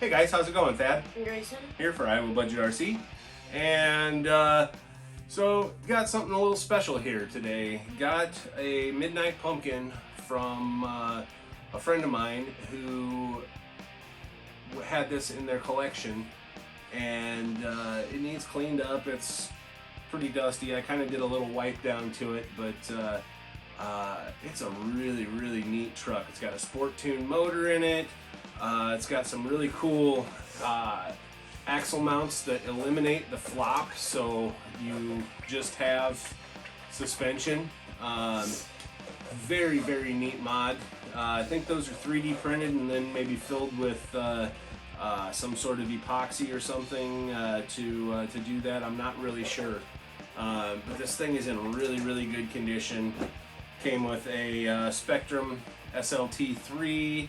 Hey guys, how's it going? Thad Grayson here for Iowa Budget RC, and so got something a little special here today. Got a Midnight Pumpkin from a friend of mine who had this in their collection, and it needs cleaned up. It's pretty dusty. I kind of did a little wipe down to it, but it's a really neat truck. It's got a sport tune motor in it. It's got some really cool axle mounts that eliminate the flop, so you just have suspension. Very neat mod. I think those are 3D printed and then maybe filled with some sort of epoxy or something to do that. I'm not really sure, but this thing is in really good condition. Came with a Spectrum SLT3.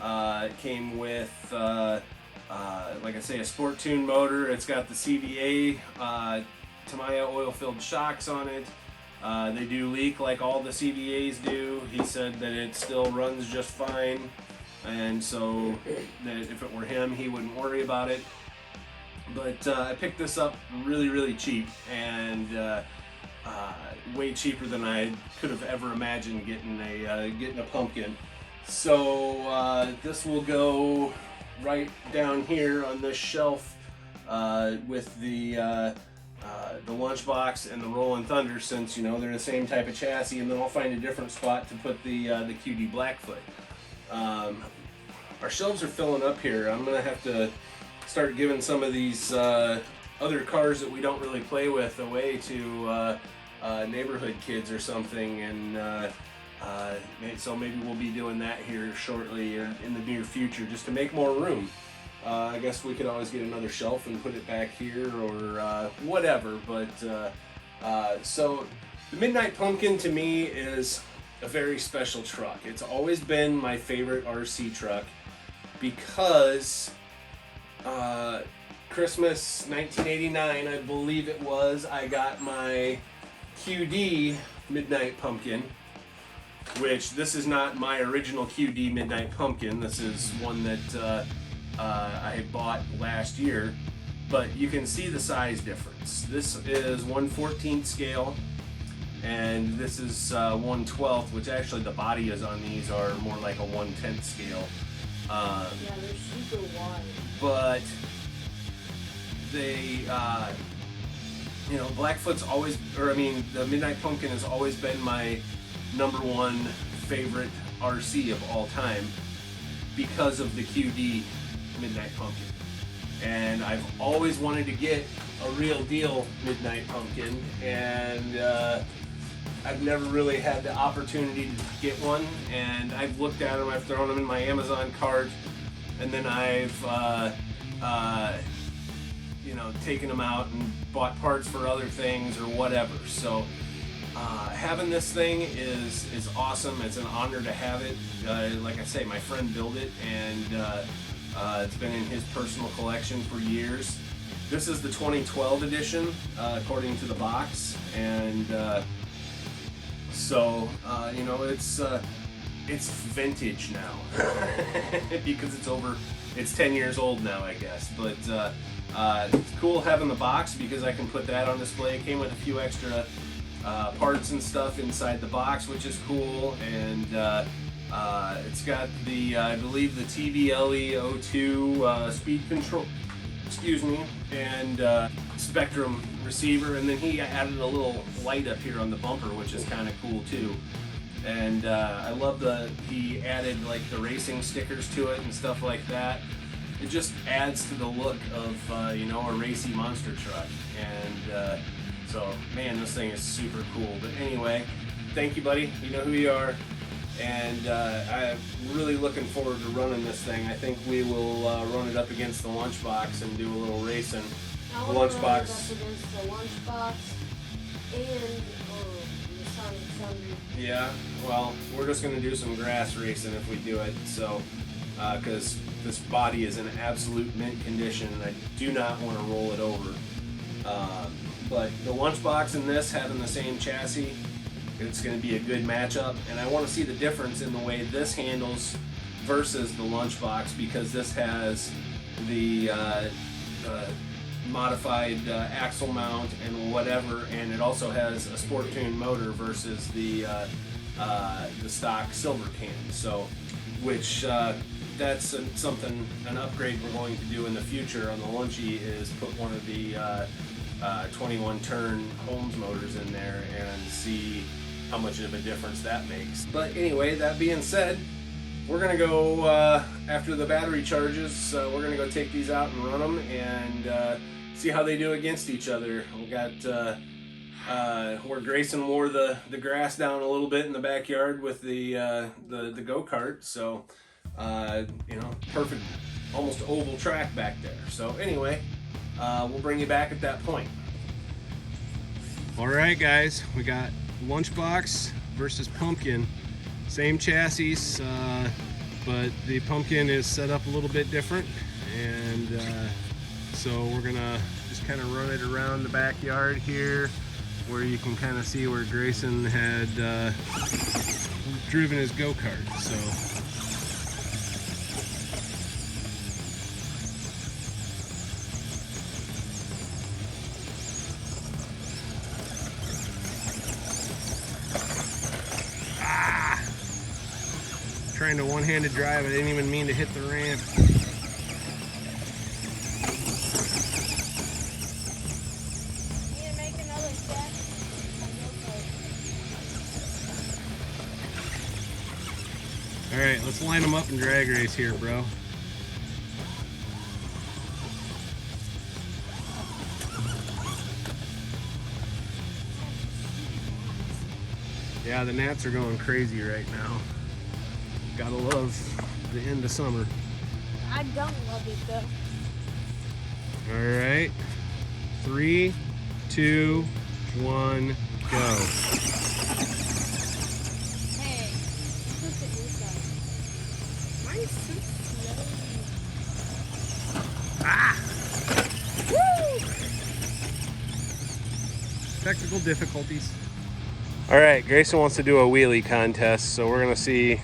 It came with, like I say, a sport tune motor. It's got the CVA Tamiya oil-filled shocks on it. They do leak like all the CVAs do. He said that it still runs just fine, and so that if it were him, he wouldn't worry about it. But I picked this up really cheap, and way cheaper than I could have ever imagined getting a pumpkin. So this will go right down here on this shelf with the Lunchbox and the Rolling Thunder, since you know they're the same type of chassis, and then I'll find a different spot to put the QD Blackfoot. Our shelves are filling up here. I'm gonna have to start giving some of these other cars that we don't really play with away to neighborhood kids or something, and so maybe we'll be doing that here shortly or in the near future, just to make more room. I guess we could always get another shelf and put it back here or whatever, but so the Midnight Pumpkin to me is a very special truck. It's always been my favorite RC truck because Christmas 1989, I believe it was, I got my QD Midnight Pumpkin, which this is not my original QD Midnight Pumpkin. This is one that I bought last year, but you can see the size difference. This is 1/14 scale, and this is 1/12, which actually the body is on these are more like a 1/10 scale. yeah, they're super wide. But they, you know, Blackfoot's always, or I mean, the Midnight Pumpkin has always been my #1 favorite RC of all time because of the QD Midnight Pumpkin. And I've always wanted to get a real deal Midnight Pumpkin, and I've never really had the opportunity to get one. And I've looked at them, I've thrown them in my Amazon cart, and then I've you know, taken them out and bought parts for other things or whatever. So having this thing is awesome. It's an honor to have it. Like I say, my friend built it, and it's been in his personal collection for years. This is the 2012 edition, according to the box, and so you know, it's vintage now because it's 10 years old now, I guess. But it's cool having the box because I can put that on display. It came with a few extra parts and stuff inside the box, which is cool, and it's got the I believe the TVLE02 speed control, excuse me, and Spectrum receiver, and then he added a little light up here on the bumper, which is kind of cool too. And I love he added like the racing stickers to it and stuff like that. It just adds to the look of you know, a racy monster truck. And so, man, this thing is super cool. But anyway, thank you, buddy. You know who you are. And I'm really looking forward to running this thing. I think we will run it up against the Lunchbox and do a little racing. I want to run it up against the Lunchbox and the Sonic Thunder. Yeah, well, we're just going to do some grass racing if we do it. So, because this body is in absolute mint condition, and I do not want to roll it over. But the Lunchbox and this having the same chassis, it's going to be a good matchup, and I want to see the difference in the way this handles versus the Lunchbox, because this has the modified axle mount and whatever, and it also has a sport tuned motor versus the stock silver can. So, which that's an upgrade we're going to do in the future on the Lunchy, is put one of the 21 turn Holmes motors in there and see how much of a difference that makes. But anyway, that being said, we're gonna go after the battery charges. We're gonna go take these out and run them and see how they do against each other. We got where Grayson wore the grass down a little bit in the backyard with the go-kart. So you know, perfect, almost oval track back there. So anyway, we'll bring you back at that point. All right, guys, we got Lunchbox versus Pumpkin. Same chassis, but the Pumpkin is set up a little bit different, and so we're gonna just kind of run it around the backyard here, where you can kind of see where Grayson had driven his go-kart. So. Trying to one-handed drive, I didn't even mean to hit the ramp. Need to make another set. Alright, let's line them up and drag race here, bro. Yeah, the gnats are going crazy right now. Gotta love the end of summer. I don't love it though. All right, 3, 2, 1, go. Hey, look at this guy. Mine's so slow. Ah! Woo! Technical difficulties. All right, Grayson wants to do a wheelie contest, so we're gonna see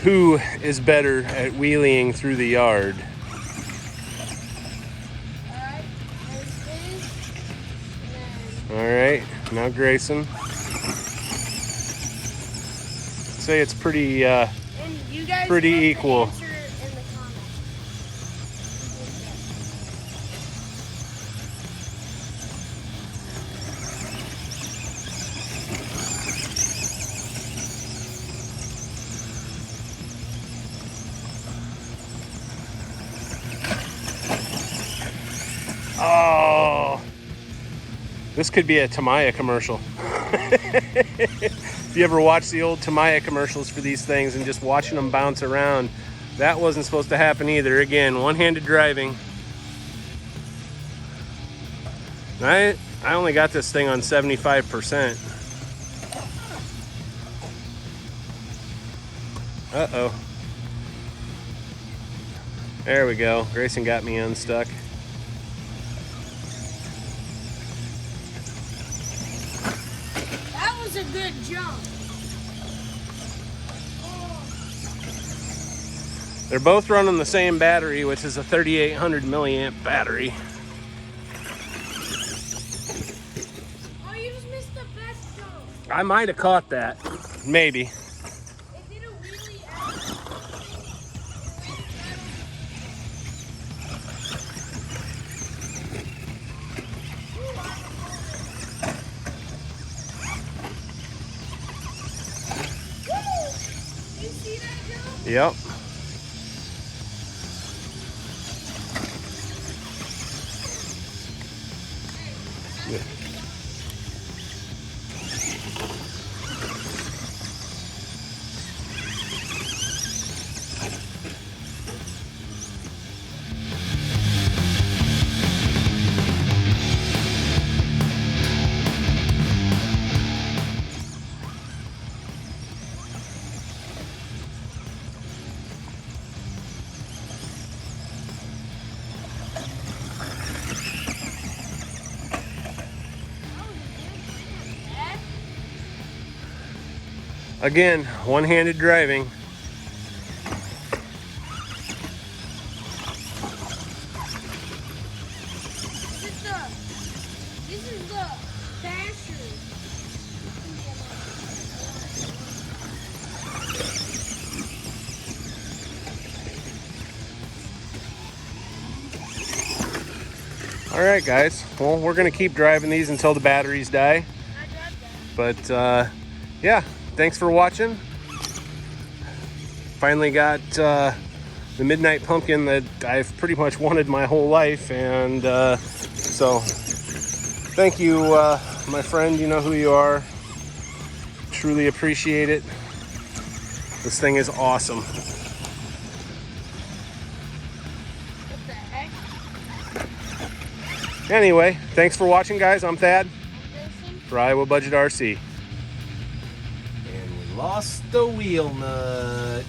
who is better at wheeling through the yard. Alright, there's this. And then All right, now Grayson. Say it's pretty and you guys pretty have to equal. answer in the comments. Oh, this could be a Tamiya commercial. If you ever watch the old Tamiya commercials for these things and just watching them bounce around, that wasn't supposed to happen either. Again, one-handed driving. I only got this thing on 75%. Uh-oh. There we go. Grayson got me unstuck. That was a good jump. They're both running the same battery, which is a 3800 milliamp battery. Oh, you just missed the best jump. I might have caught that. Maybe. It did a wheelie out. You see that jump? Yep. Again, one-handed driving. This is the basher. All right, guys. Well, we're gonna keep driving these until the batteries die. But yeah, thanks for watching. Finally got the Midnight Pumpkin that I've pretty much wanted my whole life, and so thank you, my friend. You know who you are. Truly appreciate it. This thing is awesome. What the heck? Anyway, thanks for watching, guys. I'm Thad Jason? for Iowa Budget RC. And we lost the wheel nut.